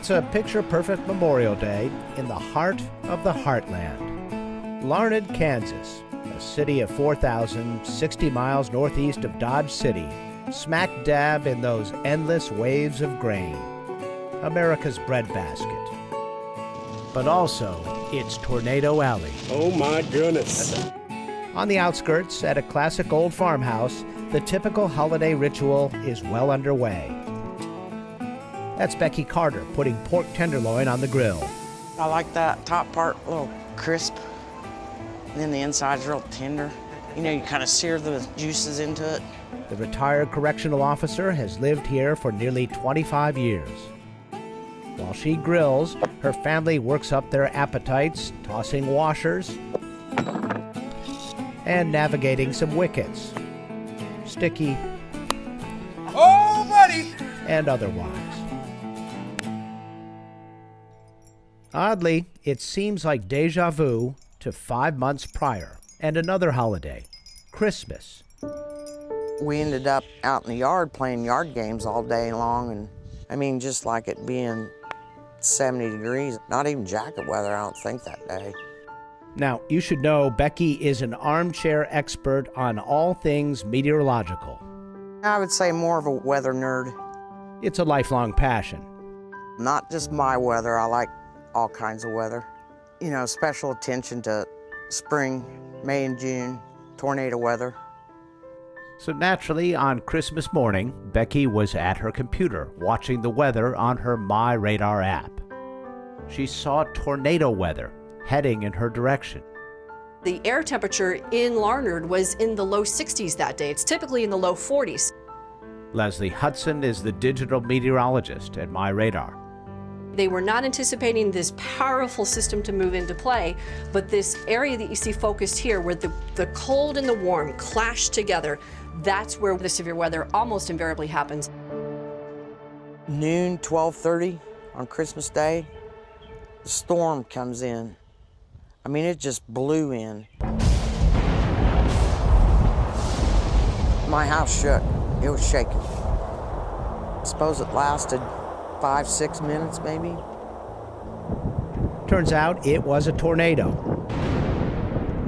It's a picture-perfect Memorial Day in the heart of the heartland. Larned, Kansas, a city of 4,060 miles northeast of Dodge City, smack dab in those endless waves of grain. America's breadbasket. But also, it's Tornado Alley. Oh my goodness. On the outskirts, at a classic old farmhouse, the typical holiday ritual is well underway. That's Becky Carter putting pork tenderloin on the grill. I like that top part a little crisp, and then the inside's real tender. You know, you kind of sear the juices into it. The retired correctional officer has lived here for nearly 25 years. While she grills, her family works up their appetites, tossing washers and navigating some wickets, sticky, Oh, buddy! and otherwise. Oddly, it seems like deja vu to 5 months prior and another holiday, Christmas. We ended up out in the yard playing yard games all day long, and I mean, just like it being 70 degrees, not even jacket weather, I don't think, that day. Now, you should know Becky is an armchair expert on all things meteorological. I would say more of a weather nerd. It's a lifelong passion. Not just my weather, I like all kinds of weather. You know, special attention to spring, May and June, tornado weather. So naturally, on Christmas morning, Becky was at her computer watching the weather on her MyRadar app. She saw tornado weather heading in her direction. The air temperature in Larned was in the low 60s that day. It's typically in the low 40s. Leslie Hudson is the digital meteorologist at MyRadar. They were not anticipating this powerful system to move into play, but this area that you see focused here, where the cold and the warm clash together, that's where the severe weather almost invariably happens. Noon, 12:30 on Christmas Day, the storm comes in. I mean, it just blew in. My house shook. It was shaking. I suppose it lasted 5-6 minutes, maybe. Turns out it was a tornado.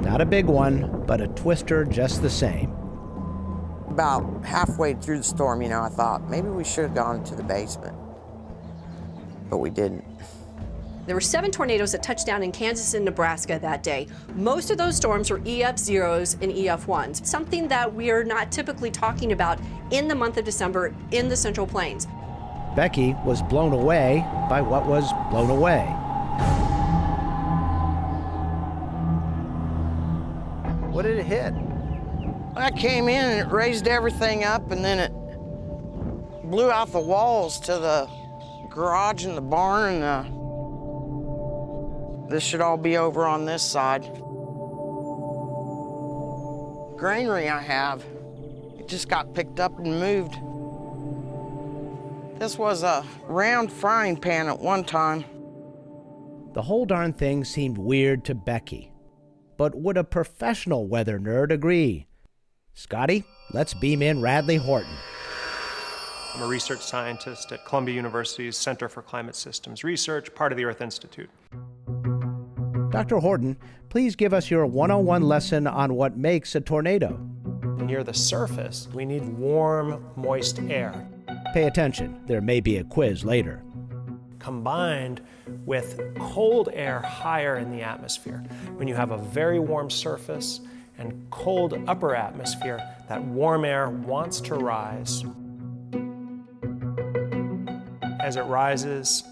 Not a big one, but a twister just the same. About halfway through the storm, you know, I thought maybe we should have gone to the basement, but we didn't. There were 7 tornadoes that touched down in Kansas and Nebraska that day. Most of those storms were EF0s and EF1s, something that we are not typically talking about in the month of December in the Central Plains. Becky was blown away by what was blown away. What did it hit? I came in and it raised everything up, and then it blew out the walls to the garage and the barn, and this should all be over on this side. Granary I have, it just got picked up and moved. This was a round frying pan at one time. The whole darn thing seemed weird to Becky. But would a professional weather nerd agree? Scotty, let's beam in Radley Horton. I'm a research scientist at Columbia University's Center for Climate Systems Research, part of the Earth Institute. Dr. Horton, please give us your 101 lesson on what makes a tornado. Near the surface, we need warm, moist air, Pay attention, there may be a quiz later. combined with cold air higher in the atmosphere. When you have a very warm surface and cold upper atmosphere, that warm air wants to rise. As it rises,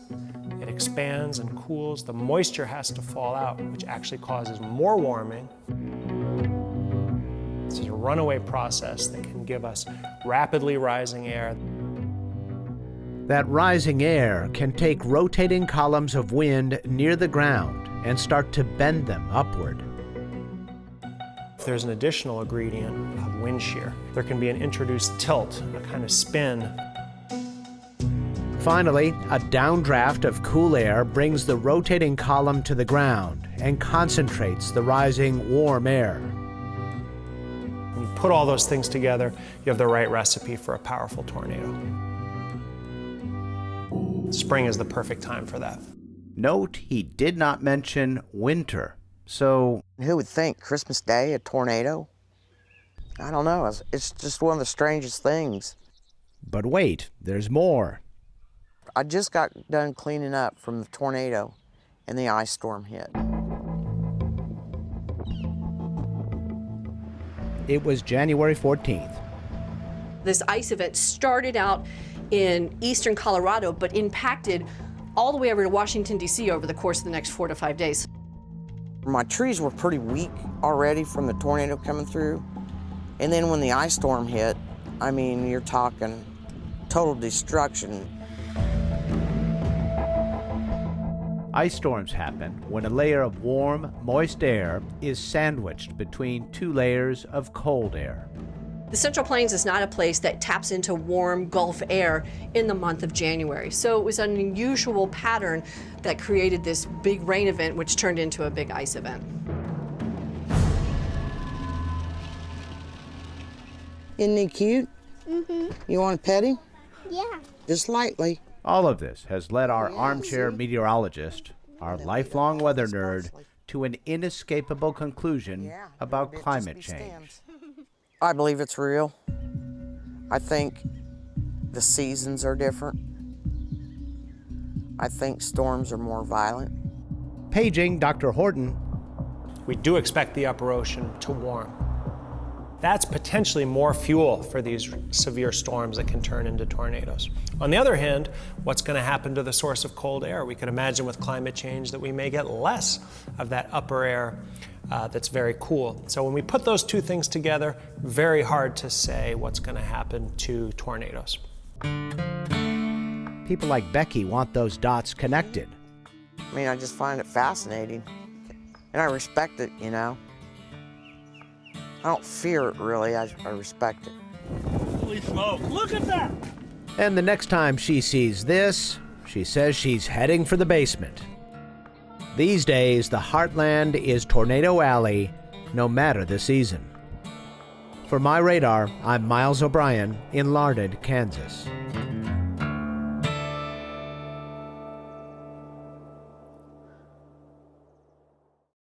it expands and cools. The moisture has to fall out, which actually causes more warming. This is a runaway process that can give us rapidly rising air. That rising air can take rotating columns of wind near the ground and start to bend them upward. If there's an additional ingredient of wind shear, there can be an introduced tilt, a kind of spin. Finally, a downdraft of cool air brings the rotating column to the ground and concentrates the rising warm air. When you put all those things together, you have the right recipe for a powerful tornado. Spring is the perfect time for that. Note he did not mention winter. So, Who would think Christmas Day, a tornado? I don't know. It's just one of the strangest things. but wait, there's more. I just got done cleaning up from the tornado and the ice storm hit. It was January 14th. This ice event started out in eastern Colorado, but impacted all the way over to Washington, D.C. over the course of the next 4 to 5 days. My trees were pretty weak already from the tornado coming through. And then when the ice storm hit, I mean, you're talking total destruction. Ice storms happen when a layer of warm, moist air is sandwiched between two layers of cold air. The Central Plains is not a place that taps into warm Gulf air in the month of January. So it was an unusual pattern that created this big rain event, which turned into a big ice event. Isn't he cute? Mm-hmm. You want to pet him? Yeah. Just lightly. All of this has led our armchair meteorologist, our lifelong weather nerd, to an inescapable conclusion about climate change. I believe it's real. I think the seasons are different. I think storms are more violent. Paging Dr. Horton. We do expect the upper ocean to warm. That's potentially more fuel for these severe storms that can turn into tornadoes. On the other hand, what's going to happen to the source of cold air? We could imagine with climate change that we may get less of that upper air that's very cool. So when we put those two things together, very hard to say what's going to happen to tornadoes. People like Becky want those dots connected. I mean, I just find it fascinating. And I respect it, you know. I don't fear it, really. I respect it. Holy smoke, look at that! And the next time she sees this, she says she's heading for the basement. These days, the heartland is Tornado Alley, no matter the season. For MyRadar, I'm Miles O'Brien in Larned, Kansas.